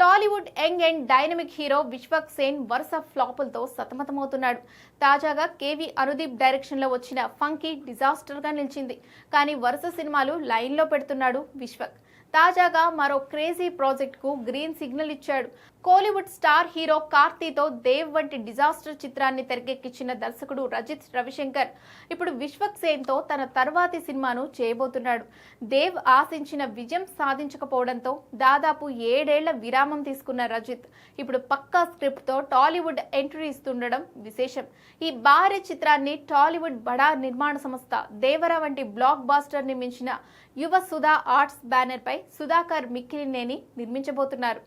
Tollywood young and dynamic hero Vishwak Sen వరుస ఫ్లాపులతో సతమతమవుతున్నాడు. తాజాగా KV Anudeep డైరెక్షన్లో వచ్చిన ఫంకీ డిజాస్టర్గా నిలిచింది. కానీ వరుస సినిమాలు లైన్లో పెడుతున్నాడు విశ్వక్. తాజాగా మరో క్రేజీ ప్రాజెక్ట్కు గ్రీన్ సిగ్నల్ ఇచ్చాడు. కోలీవుడ్ స్టార్ హీరో కార్తీతో దేవ్ వంటి డిజాస్టర్ చిత్రాన్ని తెరకెక్కించిన దర్శకుడు రజిత్ రవిశంకర్ ఇప్పుడు విశ్వక్ సేన్తో తన తర్వాతి సినిమాను చేయబోతున్నాడు. దేవ్ ఆశించిన విజయం సాధించకపోవడంతో దాదాపు 7 ఏళ్ల విరామం తీసుకున్న రజిత్ ఇప్పుడు పక్కా స్క్రిప్ట్తో టాలీవుడ్ ఎంట్రీ ఇస్తుండడం విశేషం. ఈ భారీ చిత్రాన్ని టాలీవుడ్ బడా నిర్మాణ సంస్థ దేవర వంటి బ్లాక్ బాస్టర్ని మించిన యువ సుధా ఆర్ట్స్ బ్యానర్పై సుధాకర్ మిక్కిలినేని నిర్మించబోతున్నారు.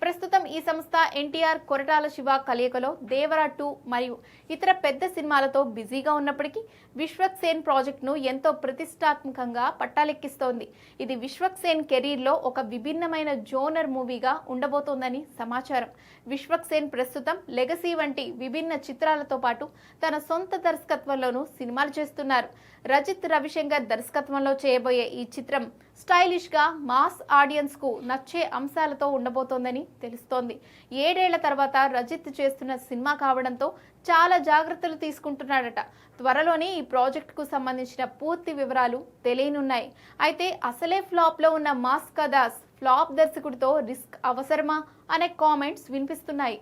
ప్రస్తుతం ఈ సంస్థ ఎన్టీఆర్ కొరటాల శివ కలయికలో దేవరా 2 మరియు ఇతర పెద్ద సినిమాలతో బిజీగా ఉన్నప్పటికీ విశ్వక్ సేన్ ప్రాజెక్టును ఎంతో ప్రతిష్టాత్మకంగా పట్టాలెక్కిస్తోంది. ఇది విశ్వక్ సేన్ కెరీర్లో ఒక విభిన్నమైన జోనర్ మూవీగా ఉండబోతోందని సమాచారం. విశ్వక్ సేన్ ప్రస్తుతం లెగసీ వంటి విభిన్న చిత్రాలతో పాటు తన సొంత దర్శకత్వంలోనూ సినిమాలు చేస్తున్నారు. రజిత్ రవిశంకర్ దర్శకత్వంలో చేయబోయే ఈ చిత్రం స్టైలిష్ గా మాస్ ఆడియన్స్ కు నచ్చే అంశాలతో ఉండబోతోందని తెలుస్తోంది. 7 ఏళ్ల తర్వాత రజిత్ చేస్తున్న సినిమా కావడంతో చాలా జాగ్రత్తలు తీసుకుంటున్నాడట. త్వరలోనే ఈ ప్రాజెక్ట్ కు సంబంధించిన పూర్తి వివరాలు తెలియనున్నాయి. అయితే అసలే ఫ్లాప్ లో ఉన్న మాస్ కథాస్ ఫ్లాప్ దర్శకుడితో రిస్క్ అవసరమా అనే కామెంట్స్ వినిపిస్తున్నాయి.